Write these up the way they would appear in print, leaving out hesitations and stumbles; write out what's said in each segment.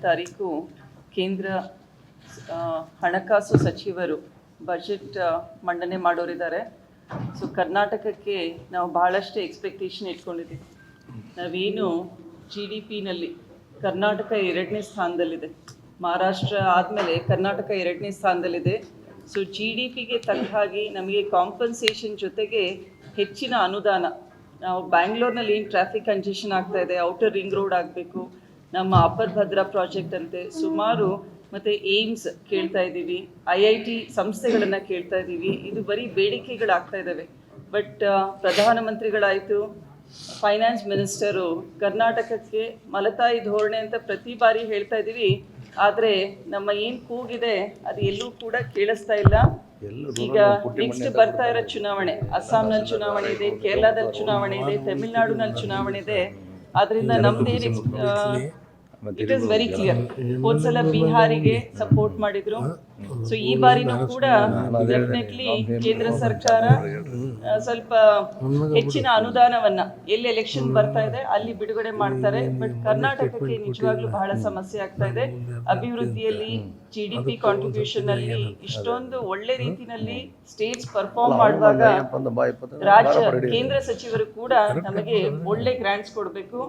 ತಾರೀಕು ಕೇಂದ್ರ ಹಣಕಾಸು ಸಚಿವರು ಬಜೆಟ್ ಮಂಡನೆ ಮಾಡೋರಿದ್ದಾರೆ. ಸೊ ಕರ್ನಾಟಕಕ್ಕೆ ನಾವು ಬಹಳಷ್ಟು ಎಕ್ಸ್ಪೆಕ್ಟೇಷನ್ ಇಟ್ಕೊಂಡಿದ್ದೀವಿ. ನಾವೇನು GDPನಲ್ಲಿ ಕರ್ನಾಟಕ 2ನೇ ಸ್ಥಾನದಲ್ಲಿದೆ, ಮಹಾರಾಷ್ಟ್ರ ಆದಮೇಲೆ ಕರ್ನಾಟಕ 2ನೇ ಸ್ಥಾನದಲ್ಲಿದೆ. ಸೊ GDPಗೆ ತಕ್ಕ ಹಾಗೆ ನಮಗೆ ಕಾಂಪನ್ಸೇಷನ್ ಜೊತೆಗೆ ಹೆಚ್ಚಿನ ಅನುದಾನ. ನಾವು ಬ್ಯಾಂಗ್ಳೂರ್ನಲ್ಲಿ ಏನು ಟ್ರಾಫಿಕ್ ಕಂಜೆಷನ್ ಆಗ್ತಾ ಇದೆ, ಔಟರ್ ರಿಂಗ್ ರೋಡ್ ಆಗಬೇಕು, ನಮ್ಮ ಅಪ್ಪರ್ ಭದ್ರಾ ಪ್ರಾಜೆಕ್ಟ್ ಅಂತೆ ಸುಮಾರು, ಮತ್ತು ಏಮ್ಸ್ ಕೇಳ್ತಾ ಇದ್ದೀವಿ, IIT ಸಂಸ್ಥೆಗಳನ್ನು ಕೇಳ್ತಾ ಇದ್ದೀವಿ. ಇದು ಬರೀ ಬೇಡಿಕೆಗಳಾಗ್ತಾ ಇದ್ದಾವೆ. ಬಟ್ ಪ್ರಧಾನಮಂತ್ರಿಗಳಾಯಿತು, ಫೈನಾನ್ಸ್ ಮಿನಿಸ್ಟರು ಕರ್ನಾಟಕಕ್ಕೆ ಮಲತಾಯಿ ಧೋರಣೆ ಅಂತ ಪ್ರತಿ ಬಾರಿ ಹೇಳ್ತಾ ಇದ್ದೀವಿ. ಆದರೆ ನಮ್ಮ ಏನು ಕೂಗಿದೆ ಅದು ಎಲ್ಲೂ ಕೂಡ ಕೇಳಿಸ್ತಾ ಇಲ್ಲ. ಈಗ ನೆಕ್ಸ್ಟ್ ಬರ್ತಾ ಇರೋ ಚುನಾವಣೆ, ಅಸ್ಸಾಂನಲ್ಲಿ ಚುನಾವಣೆ ಇದೆ, ಕೇರಳದಲ್ಲಿ ಚುನಾವಣೆ ಇದೆ, ತಮಿಳ್ನಾಡುನಲ್ಲಿ ಚುನಾವಣೆ ಇದೆ. ಅದರಿಂದ ನಮ್ದೇನು ಇಟ್ ಇಸ್ ವೆರಿ ಕ್ಲಿಯರ್. ಹೋದ್ಸಲ ಬಿಹಾರಿಗೆ ಸಪೋರ್ಟ್ ಮಾಡಿದ್ರು. ಸೊ ಈ ಬಾರಿನೂ ಕೂಡ ಡೆಫಿನೆಟ್ಲಿ ಕೇಂದ್ರ ಸರ್ಕಾರ ಸ್ವಲ್ಪ ಹೆಚ್ಚಿನ ಅನುದಾನವನ್ನ ಎಲ್ಲಿ ಎಲೆಕ್ಷನ್ ಬರ್ತಾ ಇದೆ ಅಲ್ಲಿ ಬಿಡುಗಡೆ ಮಾಡ್ತಾರೆ. ಬಟ್ ಕರ್ನಾಟಕಕ್ಕೆ ನಿಜವಾಗ್ಲೂ ಬಹಳ ಸಮಸ್ಯೆ ಆಗ್ತಾ ಇದೆ. ಅಭಿವೃದ್ಧಿಯಲ್ಲಿ GDP ಕಾಂಟ್ರಿಬ್ಯೂಷನ್ ಅಲ್ಲಿ ಇಷ್ಟೊಂದು ಒಳ್ಳೆ ರೀತಿನಲ್ಲಿ ಸ್ಟೇಟ್ಸ್ ಪರ್ಫಾರ್ಮ್ ಮಾಡುವಾಗ ಕೇಂದ್ರ ಸಚಿವರು ಕೂಡ ನಮಗೆ ಒಳ್ಳೆ ಗ್ರಾಂಟ್ಸ್ ಕೊಡಬೇಕು.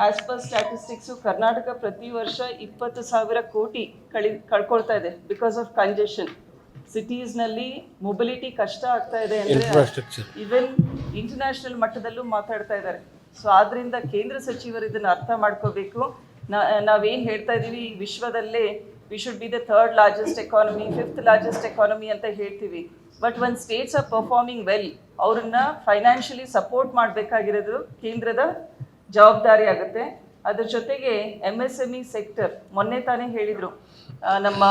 ಆಸ್ ಪರ್ ಸ್ಟ್ಯಾಟಿಸ್ಟಿಕ್ಸು ಕರ್ನಾಟಕ ಪ್ರತಿ ವರ್ಷ 20,000 ಕೋಟಿ ಕಳ್ಕೊಳ್ತಾ ಇದೆ ಬಿಕಾಸ್ ಆಫ್ ಕಂಜೆಷನ್. ಸಿಟೀಸ್ನಲ್ಲಿ ಮೊಬಿಲಿಟಿ ಕಷ್ಟ ಆಗ್ತಾ ಇದೆ ಅಂದರೆ ಈವನ್ ಇಂಟರ್ನ್ಯಾಷನಲ್ ಮಟ್ಟದಲ್ಲೂ ಮಾತಾಡ್ತಾ ಇದ್ದಾರೆ. ಸೊ ಆದ್ದರಿಂದ ಕೇಂದ್ರ ಸಚಿವರು ಇದನ್ನು ಅರ್ಥ ಮಾಡ್ಕೋಬೇಕು. ನಾವೇನು ಹೇಳ್ತಾ ಇದ್ದೀವಿ, ವಿಶ್ವದಲ್ಲೇ we should be the 3rd largest economy, 5th largest economy ಅಂತ ಹೇಳ್ತೀವಿ. But one States R performing well, ಅವ್ರನ್ನ ಫೈನಾನ್ಷಿಯಲಿ ಸಪೋರ್ಟ್ ಮಾಡಬೇಕಾಗಿರೋದು ಕೇಂದ್ರದ ಜವಾಬ್ದಾರಿ ಆಗುತ್ತೆ. ಅದ್ರ ಜೊತೆಗೆ MSME ಸೆಕ್ಟರ್, ಮೊನ್ನೆ ತಾನೇ ಹೇಳಿದರು ನಮ್ಮ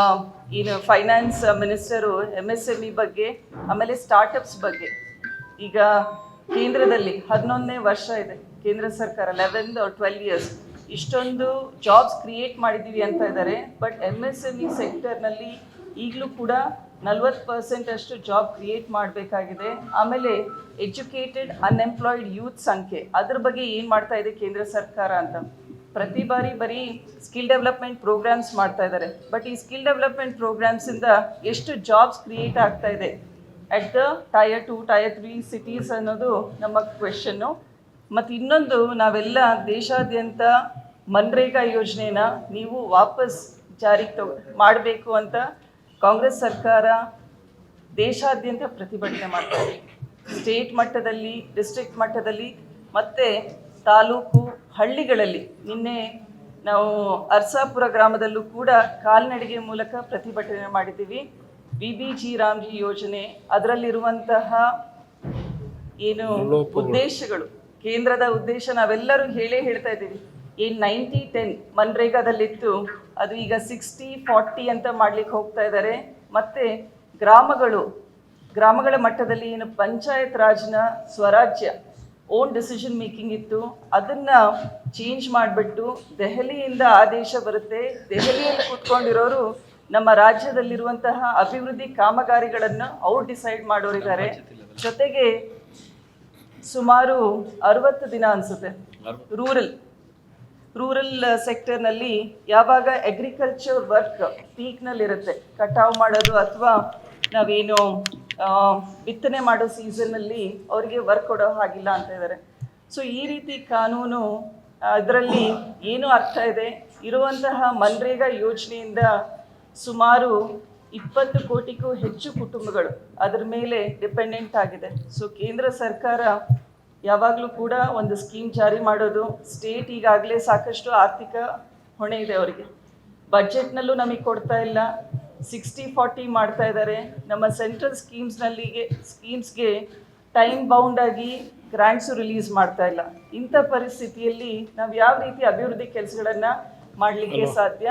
ಏನು ಫೈನಾನ್ಸ್ ಮಿನಿಸ್ಟರು MSME ಬಗ್ಗೆ, ಆಮೇಲೆ ಸ್ಟಾರ್ಟಪ್ಸ್ ಬಗ್ಗೆ. ಈಗ ಕೇಂದ್ರದಲ್ಲಿ 11ನೇ ವರ್ಷ ಇದೆ ಕೇಂದ್ರ ಸರ್ಕಾರ, 11 or 12 years, ಇಷ್ಟೊಂದು ಜಾಬ್ಸ್ ಕ್ರಿಯೇಟ್ ಮಾಡಿದ್ದೀವಿ ಅಂತ ಇದ್ದಾರೆ. ಬಟ್ MSME ಸೆಕ್ಟರ್ನಲ್ಲಿ ಈಗಲೂ ಕೂಡ 40% ಅಷ್ಟು ಜಾಬ್ ಕ್ರಿಯೇಟ್ ಮಾಡಬೇಕಾಗಿದೆ. ಆಮೇಲೆ ಎಜುಕೇಟೆಡ್ ಅನ್ಎಂಪ್ಲಾಯ್ಡ್ ಯೂತ್ ಸಂಖ್ಯೆ, ಅದ್ರ ಬಗ್ಗೆ ಏನು ಮಾಡ್ತಾ ಇದೆ ಕೇಂದ್ರ ಸರ್ಕಾರ ಅಂತ ಪ್ರತಿ ಬಾರಿ ಬರೀ ಸ್ಕಿಲ್ ಡೆವಲಪ್ಮೆಂಟ್ ಪ್ರೋಗ್ರಾಮ್ಸ್ ಮಾಡ್ತಾ ಇದ್ದಾರೆ. ಬಟ್ ಈ ಸ್ಕಿಲ್ ಡೆವಲಪ್ಮೆಂಟ್ ಪ್ರೋಗ್ರಾಮ್ಸಿಂದ ಎಷ್ಟು ಜಾಬ್ಸ್ ಕ್ರಿಯೇಟ್ ಆಗ್ತಾ ಇದೆ at the Tier 2, Tier 3 cities ಅನ್ನೋದು ನಮ್ಮ ಕ್ವೆಶನ್ನು. ಮತ್ತು ಇನ್ನೊಂದು, ನಾವೆಲ್ಲ ದೇಶಾದ್ಯಂತ ಮನ್ರೇಗಾ ಯೋಜನೆನ ನೀವು ವಾಪಸ್ ಜಾರಿಗೆ ಮಾಡಬೇಕು ಅಂತ ಕಾಂಗ್ರೆಸ್ ಸರ್ಕಾರ ದೇಶಾದ್ಯಂತ ಪ್ರತಿಭಟನೆ ಮಾಡ್ತಾರೆ. ಸ್ಟೇಟ್ ಮಟ್ಟದಲ್ಲಿ, ಡಿಸ್ಟ್ರಿಕ್ಟ್ ಮಟ್ಟದಲ್ಲಿ ಮತ್ತು ತಾಲೂಕು ಹಳ್ಳಿಗಳಲ್ಲಿ. ನಿನ್ನೆ ನಾವು ಅರ್ಸಾಪುರ ಗ್ರಾಮದಲ್ಲೂ ಕೂಡ ಕಾಲ್ನಡಿಗೆ ಮೂಲಕ ಪ್ರತಿಭಟನೆ ಮಾಡಿದ್ದೀವಿ. BBG ರಾಮ್ಜಿ ಯೋಜನೆ, ಅದರಲ್ಲಿರುವಂತಹ ಏನು ಉದ್ದೇಶಗಳು, ಕೇಂದ್ರದ ಉದ್ದೇಶ ನಾವೆಲ್ಲರೂ ಹೇಳ್ತಾ ಇದ್ದೀವಿ. ಏನು 90-10 ಮನ್ರೇಗಾದಲ್ಲಿತ್ತು, ಅದು ಈಗ 60-40 ಅಂತ ಮಾಡ್ಲಿಕ್ಕೆ ಹೋಗ್ತಾ ಇದ್ದಾರೆ. ಮತ್ತು ಗ್ರಾಮಗಳ ಮಟ್ಟದಲ್ಲಿ ಏನು ಪಂಚಾಯತ್ ರಾಜ್ನ ಸ್ವರಾಜ್ಯ ಓನ್ ಡಿಸಿಷನ್ ಮೇಕಿಂಗ್ ಇತ್ತು, ಅದನ್ನು ಚೇಂಜ್ ಮಾಡಿಬಿಟ್ಟು ದೆಹಲಿಯಿಂದ ಆದೇಶ ಬರುತ್ತೆ. ದೆಹಲಿಯಲ್ಲಿ ಕೂತ್ಕೊಂಡಿರೋರು ನಮ್ಮ ರಾಜ್ಯದಲ್ಲಿರುವಂತಹ ಅಭಿವೃದ್ಧಿ ಕಾಮಗಾರಿಗಳನ್ನು ಅವ್ರು ಡಿಸೈಡ್ ಮಾಡೋರಿದ್ದಾರೆ. ಜೊತೆಗೆ ಸುಮಾರು 60 ದಿನ ಅನಿಸುತ್ತೆ ರೂರಲ್ ಸೆಕ್ಟರ್ನಲ್ಲಿ ಯಾವಾಗ ಅಗ್ರಿಕಲ್ಚರ್ ವರ್ಕ್ ಪೀಕ್ನಲ್ಲಿರುತ್ತೆ, ಕಟಾವು ಮಾಡೋದು ಅಥವಾ ನಾವೇನು ಬಿತ್ತನೆ ಮಾಡೋ ಸೀಸನ್ನಲ್ಲಿ ಅವರಿಗೆ ವರ್ಕ್ ಕೊಡೋ ಹಾಗಿಲ್ಲ ಅಂತ ಇದ್ದಾರೆ. ಸೊ ಈ ರೀತಿ ಕಾನೂನು ಅದರಲ್ಲಿ ಏನು ಅರ್ಥ ಇದೆ, ಇರುವಂತಹ ಮನ್ರೇಗಾ ಯೋಜನೆಯಿಂದ ಸುಮಾರು 20 ಕೋಟಿಗೂ ಹೆಚ್ಚು ಕುಟುಂಬಗಳು ಅದರ ಮೇಲೆ ಡಿಪೆಂಡೆಂಟ್ ಆಗಿದೆ. ಸೊ ಕೇಂದ್ರ ಸರ್ಕಾರ ಯಾವಾಗಲೂ ಕೂಡ ಒಂದು ಸ್ಕೀಮ್ ಜಾರಿ ಮಾಡೋದು. ಸ್ಟೇಟ್ ಈಗಾಗಲೇ ಸಾಕಷ್ಟು ಆರ್ಥಿಕ ಹೊಣೆ ಇದೆ ಅವರಿಗೆ. ಬಜೆಟ್ನಲ್ಲೂ ನಮಗೆ ಕೊಡ್ತಾ ಇಲ್ಲ, 60-40 ಮಾಡ್ತಾ ಇದ್ದಾರೆ. ನಮ್ಮ ಸೆಂಟ್ರಲ್ ಸ್ಕೀಮ್ಸ್ಗೆ ಟೈಮ್ ಬೌಂಡಾಗಿ ಗ್ರಾಂಟ್ಸು ರಿಲೀಸ್ ಮಾಡ್ತಾ ಇಲ್ಲ. ಇಂಥ ಪರಿಸ್ಥಿತಿಯಲ್ಲಿ ನಾವು ಯಾವ ರೀತಿ ಅಭಿವೃದ್ಧಿ ಕೆಲಸಗಳನ್ನು ಮಾಡಲಿಕ್ಕೆ ಸಾಧ್ಯ?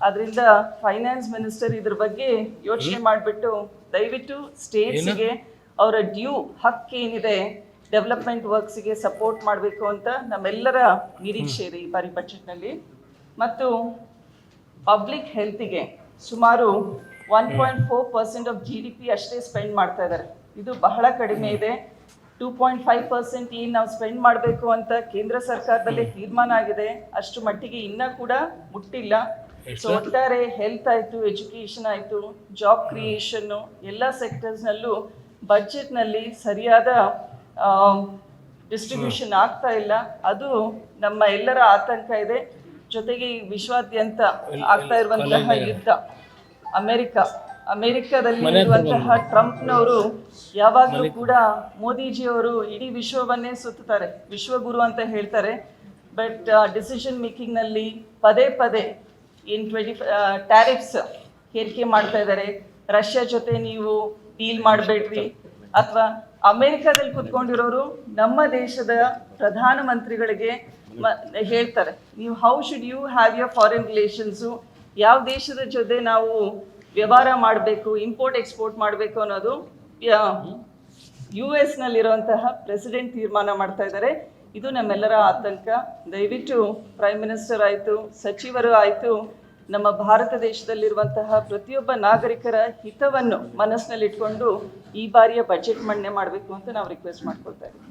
ಅದರಿಂದ ಫೈನಾನ್ಸ್ ಮಿನಿಸ್ಟರ್ ಇದ್ರ ಬಗ್ಗೆ ಯೋಚನೆ ಮಾಡಿಬಿಟ್ಟು ದಯವಿಟ್ಟು ಸ್ಟೇಟ್ಸ್ಗೆ ಅವರ ಡ್ಯೂ ಹಕ್ಕೇನಿದೆ ಡೆವಲಪ್ಮೆಂಟ್ ವರ್ಕ್ಸಿಗೆ ಸಪೋರ್ಟ್ ಮಾಡಬೇಕು ಅಂತ ನಮ್ಮೆಲ್ಲರ ನಿರೀಕ್ಷೆ ಇದೆ ಈ ಬಾರಿ ಬಜೆಟ್ನಲ್ಲಿ. ಮತ್ತು ಪಬ್ಲಿಕ್ ಹೆಲ್ತಿಗೆ ಸುಮಾರು 1.4% ಆಫ್ GDP ಅಷ್ಟೇ ಸ್ಪೆಂಡ್ ಮಾಡ್ತಾ ಇದ್ದಾರೆ. ಇದು ಬಹಳ ಕಡಿಮೆ ಇದೆ. 2.5% ಏನು ನಾವು ಸ್ಪೆಂಡ್ ಮಾಡಬೇಕು ಅಂತ ಕೇಂದ್ರ ಸರ್ಕಾರದಲ್ಲೇ ತೀರ್ಮಾನ ಆಗಿದೆ, ಅಷ್ಟು ಮಟ್ಟಿಗೆ ಇನ್ನೂ ಕೂಡ ಮುಟ್ಟಿಲ್ಲ. ಸೊ ಒಟ್ಟಾರೆ ಹೆಲ್ತ್ ಆಯಿತು, ಎಜುಕೇಷನ್ ಆಯಿತು, ಜಾಬ್ ಕ್ರಿಯೇಷನ್ನು ಎಲ್ಲ ಸೆಕ್ಟರ್ಸ್ನಲ್ಲೂ ಬಜೆಟ್ನಲ್ಲಿ ಸರಿಯಾದ ಡಿಸ್ಟ್ರಿಬ್ಯೂಷನ್ ಆಗ್ತಾ ಇಲ್ಲ. ಅದು ನಮ್ಮ ಎಲ್ಲರ ಆತಂಕ ಇದೆ. ಜೊತೆಗೆ ವಿಶ್ವಾದ್ಯಂತ ಆಗ್ತಾ ಇರುವಂತಹ ಯುದ್ಧ, ಅಮೆರಿಕದಲ್ಲಿ ಇರುವಂತಹ ಟ್ರಂಪ್ನವರು ಯಾವಾಗಲೂ ಕೂಡ ಮೋದಿಜಿಯವರು ಇಡೀ ವಿಶ್ವವನ್ನೇ ಸುತ್ತಾರೆ, ವಿಶ್ವಗುರು ಅಂತ ಹೇಳ್ತಾರೆ. ಬಟ್ ಡಿಸಿಷನ್ ಮೇಕಿಂಗ್ನಲ್ಲಿ ಪದೇ ಏನು ಟ್ಯಾರಿಫ್ಸ್ ಹೇರಿಕೆ ಮಾಡ್ತಾ ಇದ್ದಾರೆ. ರಷ್ಯಾ ಜೊತೆ ನೀವು ಡೀಲ್ ಮಾಡಬೇಡ್ರಿ, ಅಥವಾ ಅಮೆರಿಕದಲ್ಲಿ ಕುತ್ಕೊಂಡಿರೋರು ನಮ್ಮ ದೇಶದ ಪ್ರಧಾನಮಂತ್ರಿಗಳಿಗೆ ಹೇಳ್ತಾರೆ, ನೀವು how should you have your foreign relations, ಯಾವ ದೇಶದ ಜೊತೆ ನಾವು ವ್ಯವಹಾರ ಮಾಡಬೇಕು, ಇಂಪೋರ್ಟ್ ಎಕ್ಸ್ಪೋರ್ಟ್ ಮಾಡಬೇಕು ಅನ್ನೋದು US ನಲ್ಲಿರುವಂತಹ ಪ್ರೆಸಿಡೆಂಟ್ ತೀರ್ಮಾನ ಮಾಡ್ತಾ ಇದ್ದಾರೆ. ಇದು ನಮ್ಮೆಲ್ಲರ ಆತಂಕ. ದಯವಿಟ್ಟು ಪ್ರೈಮ್ ಮಿನಿಸ್ಟರ್ ಆಯಿತು, ಸಚಿವರು ಆಯಿತು, ನಮ್ಮ ಭಾರತ ದೇಶದಲ್ಲಿರುವಂತಹ ಪ್ರತಿಯೊಬ್ಬ ನಾಗರಿಕರ ಹಿತವನ್ನು ಮನಸ್ಸಿನಲ್ಲಿಟ್ಕೊಂಡು ಈ ಬಾರಿಯ ಬಜೆಟ್ ಮಂಡನೆ ಮಾಡಬೇಕು ಅಂತ ನಾವು ರಿಕ್ವೆಸ್ಟ್ ಮಾಡ್ಕೊಳ್ತಾ ಇದ್ದೀವಿ.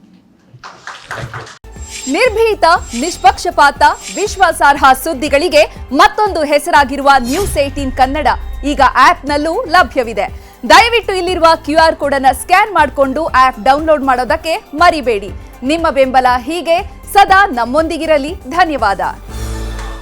ನಿರ್ಭೀತ, ನಿಷ್ಪಕ್ಷಪಾತ, ವಿಶ್ವಾಸಾರ್ಹ ಸುದ್ದಿಗಳಿಗೆ ಮತ್ತೊಂದು ಹೆಸರಾಗಿರುವ News18 ಕನ್ನಡ ಈಗ ಆಪ್ನಲ್ಲೂ ಲಭ್ಯವಿದೆ. ದಯವಿಟ್ಟು ಇಲ್ಲಿರುವ QR ಕೋಡ್ ಅನ್ನು ಸ್ಕ್ಯಾನ್ ಮಾಡಿಕೊಂಡು ಆಪ್ ಡೌನ್ಲೋಡ್ ಮಾಡೋದಕ್ಕೆ ಮರಿಬೇಡಿ. ನಿಮ್ಮ ಬೆಂಬಲ ಹೀಗೆ ಸದಾ ನಮ್ಮೊಂದಿಗಿರಲಿ. ಧನ್ಯವಾದ.